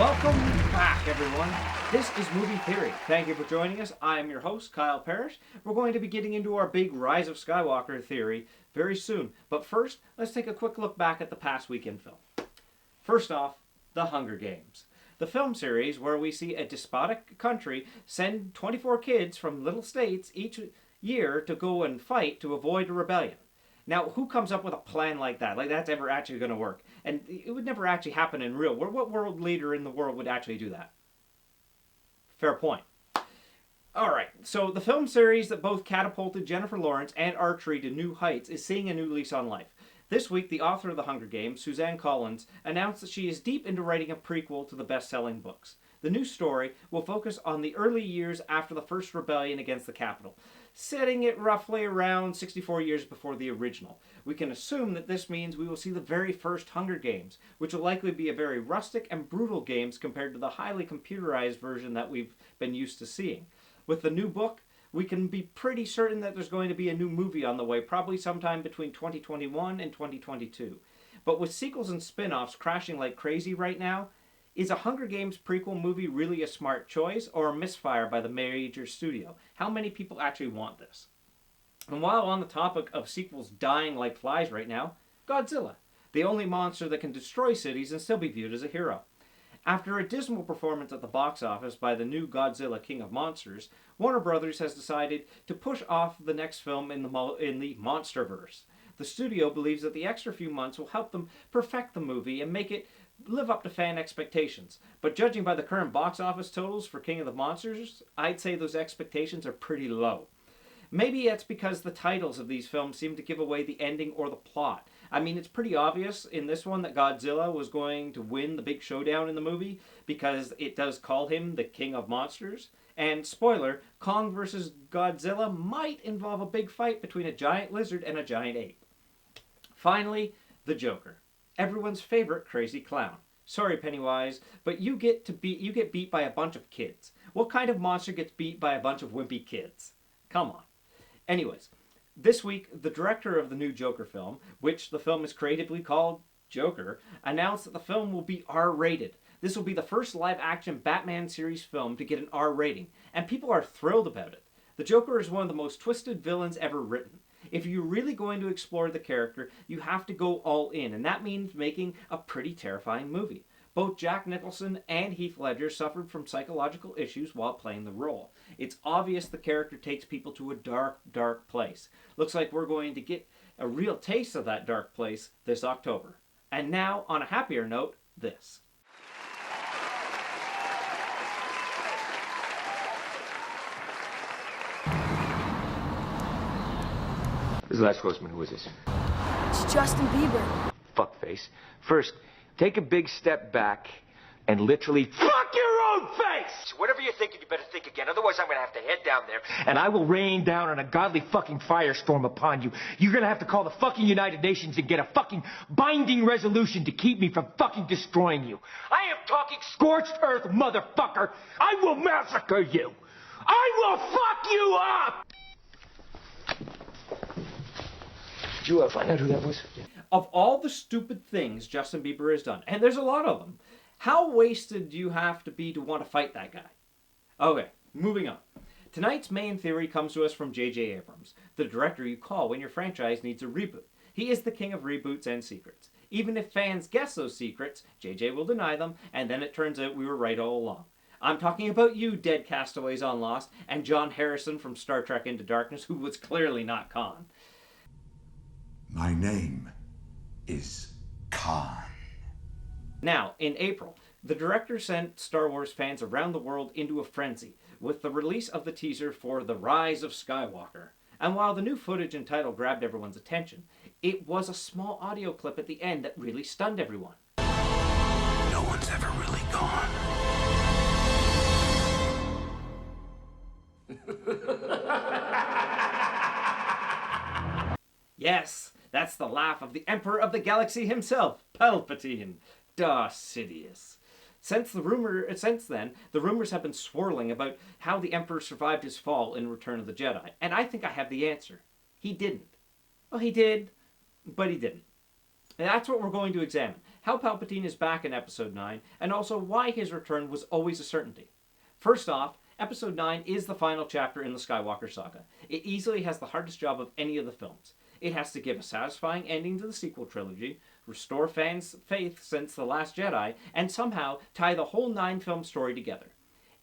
Welcome back, everyone. This is Movie Theory. Thank you for joining us. I am your host, Kyle Parrish. We're going to be getting into our big Rise of Skywalker theory very soon. But first, let's take a quick look back at the past weekend film. First off, The Hunger Games. The film series where we see a despotic country send 24 kids from little states each year to go and fight to avoid a rebellion. Now, who comes up with a plan like that? Like, that's ever actually going to work? And it would never actually happen in real world. What world leader in the world would actually do that? Fair point. Alright, so the film series that both catapulted Jennifer Lawrence and archery to new heights is seeing a new lease on life. This week, the author of The Hunger Games, Suzanne Collins, announced that she is deep into writing a prequel to the best-selling books. The new story will focus on the early years after the first rebellion against the Capitol, setting it roughly around 64 years before the original. We can assume that this means we will see the very first Hunger Games, which will likely be a very rustic and brutal games compared to the highly computerized version that we've been used to seeing. With the new book, we can be pretty certain that there's going to be a new movie on the way, probably sometime between 2021 and 2022. But with sequels and spin-offs crashing like crazy right now, is a Hunger Games prequel movie really a smart choice or a misfire by the major studio? How many people actually want this? And while on the topic of sequels dying like flies right now, Godzilla, the only monster that can destroy cities and still be viewed as a hero. After a dismal performance at the box office by the new Godzilla King of Monsters, Warner Brothers has decided to push off the next film in the Monsterverse. The studio believes that the extra few months will help them perfect the movie and make it live up to fan expectations. But judging by the current box office totals for King of the Monsters, I'd say those expectations are pretty low. Maybe it's because the titles of these films seem to give away the ending or the plot. I mean, it's pretty obvious in this one that Godzilla was going to win the big showdown in the movie because it does call him the King of Monsters. And spoiler, Kong vs. Godzilla might involve a big fight between a giant lizard and a giant ape. Finally, the Joker. Everyone's favorite crazy clown. Sorry, Pennywise, but you get beat by a bunch of kids. What kind of monster gets beat by a bunch of wimpy kids? Come on. Anyways, this week, the director of the new Joker film, which the film is creatively called Joker, announced that the film will be R-rated. This will be the first live-action Batman series film to get an R rating, and people are thrilled about it. The Joker is one of the most twisted villains ever written. If you're really going to explore the character, you have to go all in, and that means making a pretty terrifying movie. Both Jack Nicholson and Heath Ledger suffered from psychological issues while playing the role. It's obvious the character takes people to a dark, dark place. Looks like we're going to get a real taste of that dark place this October. And now, on a happier note, this. This is the last horseman. Who is this? It's Justin Bieber. Fuckface. First, take a big step back and literally fuck your own face! Whatever you're thinking, you better think again. Otherwise, I'm gonna have to head down there, and I will rain down an ungodly fucking firestorm upon you. You're gonna have to call the fucking United Nations and get a fucking binding resolution to keep me from fucking destroying you. I am talking scorched earth, motherfucker! I will massacre you! I will fuck you up! Did you find out who that was? Of all the stupid things Justin Bieber has done, and there's a lot of them, how wasted do you have to be to want to fight that guy? Okay, moving on. Tonight's main theory comes to us from J.J. Abrams, the director you call when your franchise needs a reboot. He is the king of reboots and secrets. Even if fans guess those secrets, J.J. will deny them, and then it turns out we were right all along. I'm talking about you, dead castaways on Lost, and John Harrison from Star Trek Into Darkness, who was clearly not Khan. My name is Khan. Now, in April, the director sent Star Wars fans around the world into a frenzy with the release of the teaser for The Rise of Skywalker. And while the new footage and title grabbed everyone's attention, it was a small audio clip at the end that really stunned everyone. No one's ever really gone. Yes, that's the laugh of the Emperor of the Galaxy himself, Palpatine. Duh, Sidious. Since then, the rumors have been swirling about how the Emperor survived his fall in Return of the Jedi, and I think I have the answer. He didn't. Well, he did, but he didn't. And that's what we're going to examine. how Palpatine is back in Episode 9, and also why his return was always a certainty. First off, Episode 9 is the final chapter in the Skywalker saga. It easily has the hardest job of any of the films. It has to give a satisfying ending to the sequel trilogy, restore fans' faith since The Last Jedi, and somehow tie the whole 9-film story together.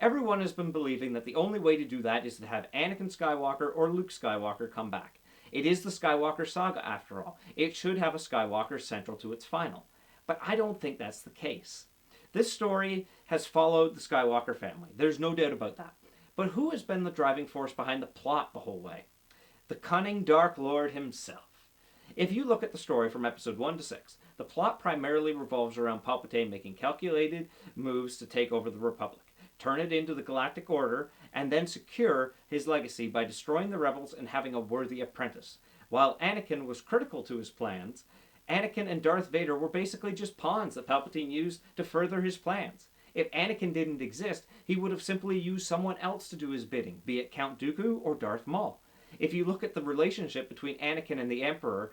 Everyone has been believing that the only way to do that is to have Anakin Skywalker or Luke Skywalker come back. It is the Skywalker saga, after all. It should have a Skywalker central to its final. But I don't think that's the case. This story has followed the Skywalker family. There's no doubt about that. But who has been the driving force behind the plot the whole way? The cunning Dark Lord himself. If you look at the story from Episode 1 to 6, the plot primarily revolves around Palpatine making calculated moves to take over the Republic, turn it into the Galactic Order, and then secure his legacy by destroying the rebels and having a worthy apprentice. While Anakin was critical to his plans, Anakin and Darth Vader were basically just pawns that Palpatine used to further his plans. If Anakin didn't exist, he would have simply used someone else to do his bidding, be it Count Dooku or Darth Maul. If you look at the relationship between Anakin and the Emperor,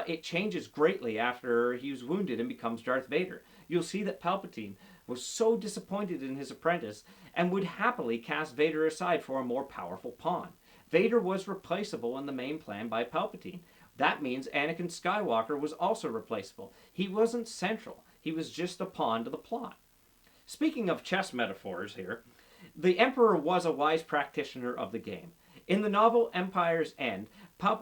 it changes greatly after he was wounded and becomes Darth Vader. You'll see that Palpatine was so disappointed in his apprentice and would happily cast Vader aside for a more powerful pawn. Vader was replaceable in the main plan by Palpatine. That means Anakin Skywalker was also replaceable. He wasn't central. He was just a pawn to the plot. Speaking of chess metaphors here, the Emperor was a wise practitioner of the game. In the novel Empire's End,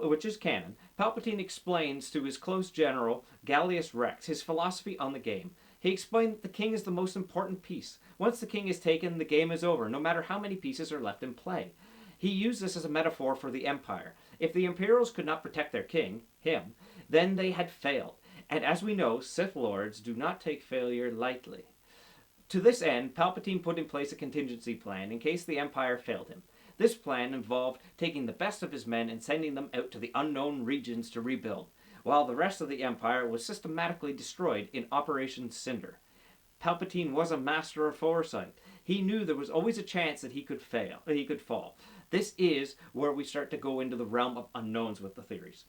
which is canon, Palpatine explains to his close general, Gallius Rex, his philosophy on the game. He explained that the king is the most important piece. Once the king is taken, the game is over, no matter how many pieces are left in play. He used this as a metaphor for the Empire. If the Imperials could not protect their king, him, then they had failed. And as we know, Sith Lords do not take failure lightly. To this end, Palpatine put in place a contingency plan in case the Empire failed him. This plan involved taking the best of his men and sending them out to the unknown regions to rebuild, while the rest of the Empire was systematically destroyed in Operation Cinder. Palpatine was a master of foresight. He knew there was always a chance that he could fall. This is where we start to go into the realm of unknowns with the theories.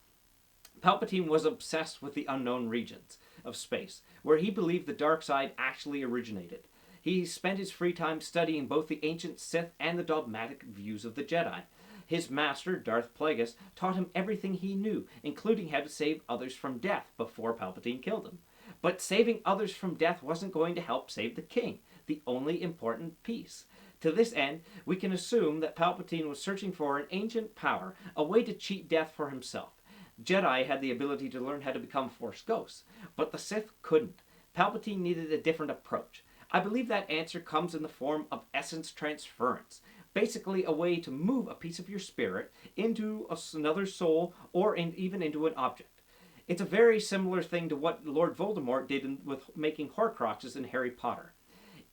Palpatine was obsessed with the unknown regions of space, where he believed the dark side actually originated. He spent his free time studying both the ancient Sith and the dogmatic views of the Jedi. His master, Darth Plagueis, taught him everything he knew, including how to save others from death before Palpatine killed him. But saving others from death wasn't going to help save the king, the only important piece. To this end, we can assume that Palpatine was searching for an ancient power, a way to cheat death for himself. Jedi had the ability to learn how to become Force ghosts, but the Sith couldn't. Palpatine needed a different approach. I believe that answer comes in the form of essence transference, basically a way to move a piece of your spirit into another soul or even into an object. It's a very similar thing to what Lord Voldemort did with making Horcruxes in Harry Potter.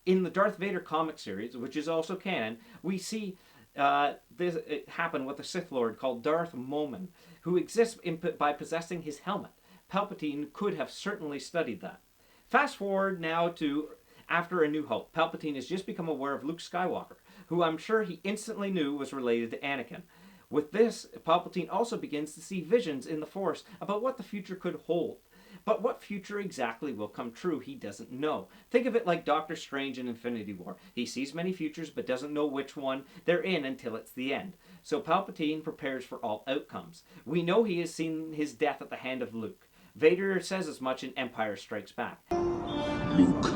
In the Darth Vader comic series, which is also canon, we see this happen with a Sith Lord called Darth Momin, who exists by possessing his helmet. Palpatine could have certainly studied that. Fast forward now to after A New Hope. Palpatine has just become aware of Luke Skywalker, who I'm sure he instantly knew was related to Anakin. With this, Palpatine also begins to see visions in the Force about what the future could hold. But what future exactly will come true, he doesn't know. Think of it like Doctor Strange in Infinity War. He sees many futures but doesn't know which one they're in until it's the end. So Palpatine prepares for all outcomes. We know he has seen his death at the hand of Luke. Vader says as much in Empire Strikes Back. Luke,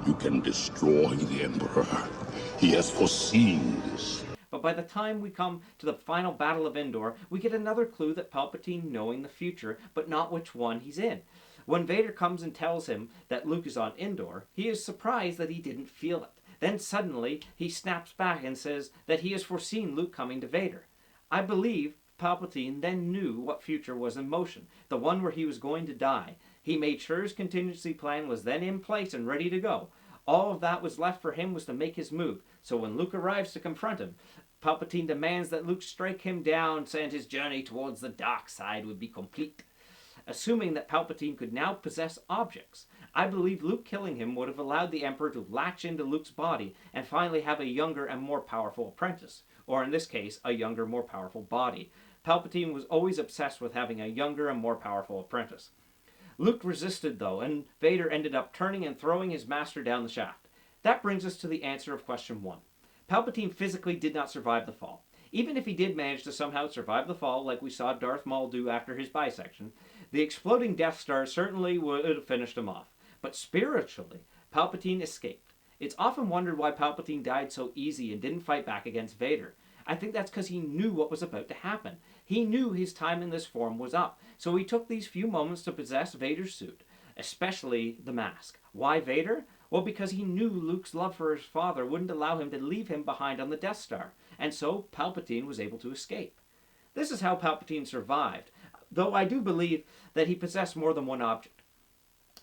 you can destroy the Emperor. He has foreseen this. But by the time we come to the final Battle of Endor, we get another clue that Palpatine knowing the future, but not which one he's in. When Vader comes and tells him that Luke is on Endor, he is surprised that he didn't feel it. Then suddenly, he snaps back and says that he has foreseen Luke coming to Vader. I believe Palpatine then knew what future was in motion, the one where he was going to die. He made sure his contingency plan was then in place and ready to go. All of that was left for him was to make his move. So when Luke arrives to confront him, Palpatine demands that Luke strike him down, saying his journey towards the dark side would be complete. Assuming that Palpatine could now possess objects, I believe Luke killing him would have allowed the Emperor to latch into Luke's body and finally have a younger and more powerful apprentice, or in this case, a younger, more powerful body. Palpatine was always obsessed with having a younger and more powerful apprentice. Luke resisted, though, and Vader ended up turning and throwing his master down the shaft. That brings us to the answer of question 1. Palpatine physically did not survive the fall. Even if he did manage to somehow survive the fall, like we saw Darth Maul do after his bisection, the exploding Death Star certainly would have finished him off. But spiritually, Palpatine escaped. It's often wondered why Palpatine died so easy and didn't fight back against Vader. I think that's because he knew what was about to happen. He knew his time in this form was up, so he took these few moments to possess Vader's suit, especially the mask. Why Vader? Well, because he knew Luke's love for his father wouldn't allow him to leave him behind on the Death Star, and so Palpatine was able to escape. This is how Palpatine survived, though I do believe that he possessed more than one object.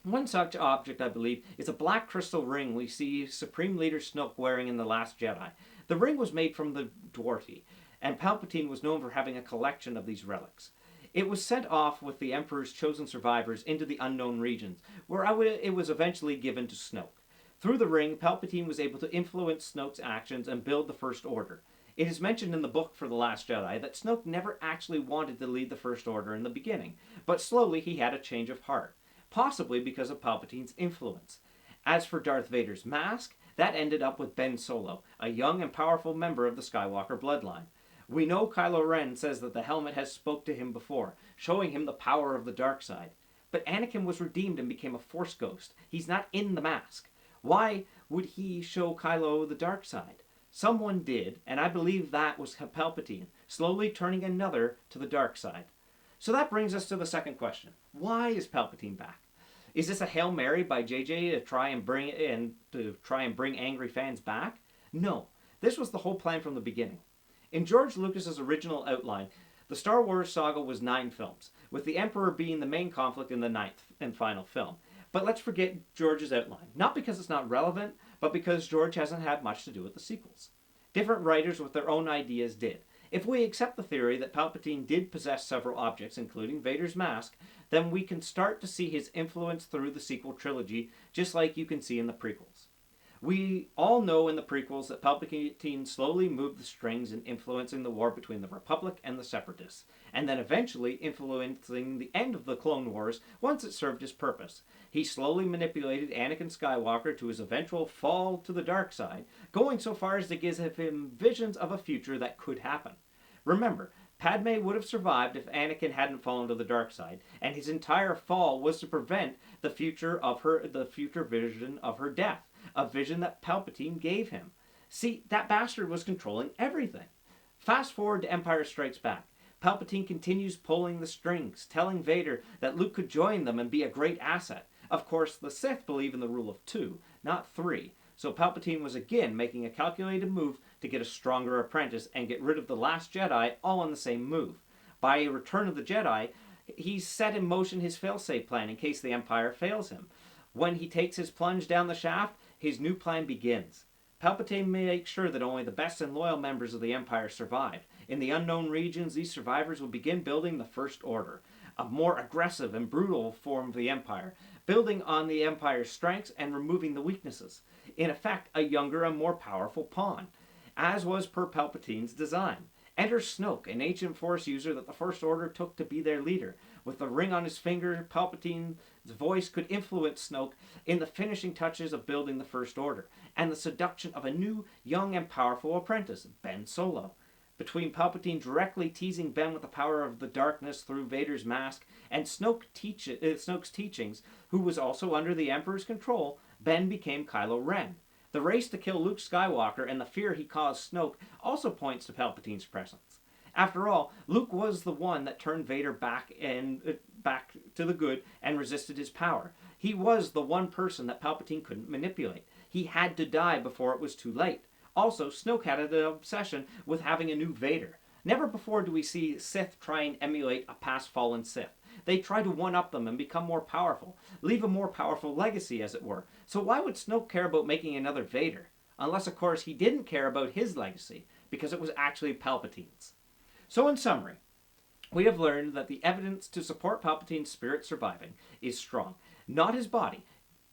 One such object, I believe, is a black crystal ring we see Supreme Leader Snoke wearing in The Last Jedi. The ring was made from the Dwarty, and Palpatine was known for having a collection of these relics. It was sent off with the Emperor's chosen survivors into the unknown regions, where it was eventually given to Snoke. Through the ring, Palpatine was able to influence Snoke's actions and build the First Order. It is mentioned in the book for The Last Jedi that Snoke never actually wanted to lead the First Order in the beginning, but slowly he had a change of heart, possibly because of Palpatine's influence. As for Darth Vader's mask, that ended up with Ben Solo, a young and powerful member of the Skywalker bloodline. We know Kylo Ren says that the helmet has spoke to him before, showing him the power of the dark side. But Anakin was redeemed and became a Force ghost. He's not in the mask. Why would he show Kylo the dark side? Someone did, and I believe that was Palpatine, slowly turning another to the dark side. So that brings us to the second question. Why is Palpatine back? Is this a Hail Mary by JJ to try and bring angry fans back? No. This was the whole plan from the beginning. In George Lucas's original outline, the Star Wars saga was 9 films, with the Emperor being the main conflict in the 9th and final film. But let's forget George's outline, not because it's not relevant, but because George hasn't had much to do with the sequels. Different writers with their own ideas did. If we accept the theory that Palpatine did possess several objects, including Vader's mask, then we can start to see his influence through the sequel trilogy, just like you can see in the prequels. We all know in the prequels that Palpatine slowly moved the strings in influencing the war between the Republic and the Separatists, and then eventually influencing the end of the Clone Wars once it served his purpose. He slowly manipulated Anakin Skywalker to his eventual fall to the dark side, going so far as to give him visions of a future that could happen. Remember, Padme would have survived if Anakin hadn't fallen to the dark side, and his entire fall was to prevent the future vision of her death, a vision that Palpatine gave him. See, that bastard was controlling everything. Fast forward to Empire Strikes Back. Palpatine continues pulling the strings, telling Vader that Luke could join them and be a great asset. Of course, the Sith believe in the rule of 2, not 3. So Palpatine was again making a calculated move to get a stronger apprentice and get rid of the Last Jedi all on the same move. By Return of the Jedi, he's set in motion his failsafe plan in case the Empire fails him. When he takes his plunge down the shaft, his new plan begins. Palpatine makes sure that only the best and loyal members of the Empire survive. In the unknown regions, these survivors will begin building the First Order, a more aggressive and brutal form of the Empire, building on the Empire's strengths and removing the weaknesses. In effect, a younger and more powerful pawn, as was per Palpatine's design. Enter Snoke, an ancient Force user that the First Order took to be their leader. With the ring on his finger, Palpatine's voice could influence Snoke in the finishing touches of building the First Order, and the seduction of a new, young and powerful apprentice, Ben Solo. Between Palpatine directly teasing Ben with the power of the darkness through Vader's mask, and Snoke's teachings, who was also under the Emperor's control, Ben became Kylo Ren. The race to kill Luke Skywalker and the fear he caused Snoke also points to Palpatine's presence. After all, Luke was the one that turned Vader back to the good and resisted his power. He was the one person that Palpatine couldn't manipulate. He had to die before it was too late. Also, Snoke had an obsession with having a new Vader. Never before do we see Sith try and emulate a past fallen Sith. They try to one-up them and become more powerful, leave a more powerful legacy, as it were. So why would Snoke care about making another Vader? Unless, of course, he didn't care about his legacy, because it was actually Palpatine's. So in summary, we have learned that the evidence to support Palpatine's spirit surviving is strong. Not his body,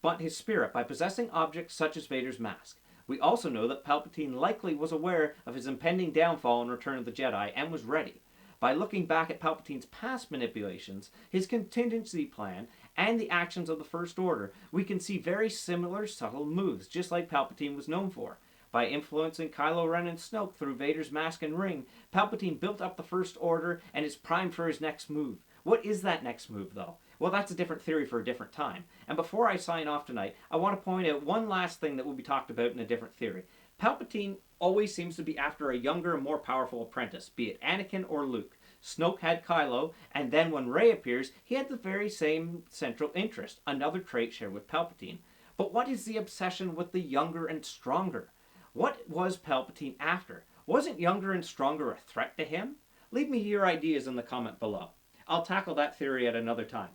but his spirit by possessing objects such as Vader's mask. We also know that Palpatine likely was aware of his impending downfall in Return of the Jedi and was ready. By looking back at Palpatine's past manipulations, his contingency plan, and the actions of the First Order, we can see very similar subtle moves, just like Palpatine was known for. By influencing Kylo Ren and Snoke through Vader's mask and ring, Palpatine built up the First Order and is primed for his next move. What is that next move, though? Well, that's a different theory for a different time. And before I sign off tonight, I want to point out one last thing that will be talked about in a different theory. Palpatine always seems to be after a younger and more powerful apprentice, be it Anakin or Luke. Snoke had Kylo, and then when Rey appears, he had the very same central interest, another trait shared with Palpatine. But what is the obsession with the younger and stronger? What was Palpatine after? Wasn't younger and stronger a threat to him? Leave me your ideas in the comment below. I'll tackle that theory at another time.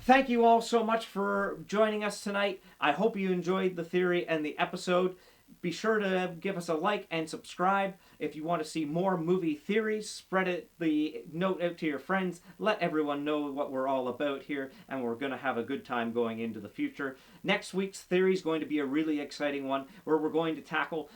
Thank you all so much for joining us tonight. I hope you enjoyed the theory and the episode. Be sure to give us a like and subscribe. If you want to see more movie theories, spread the note out to your friends. Let everyone know what we're all about here, and we're going to have a good time going into the future. Next week's theory is going to be a really exciting one, where we're going to tackle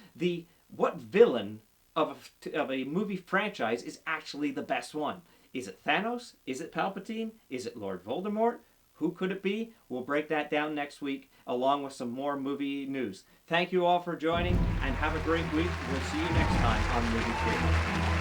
what villain of a movie franchise is actually the best one. Is it Thanos? Is it Palpatine? Is it Lord Voldemort? Who could it be? We'll break that down next week, along with some more movie news. Thank you all for joining, and have a great week. We'll see you next time on Movie Theory.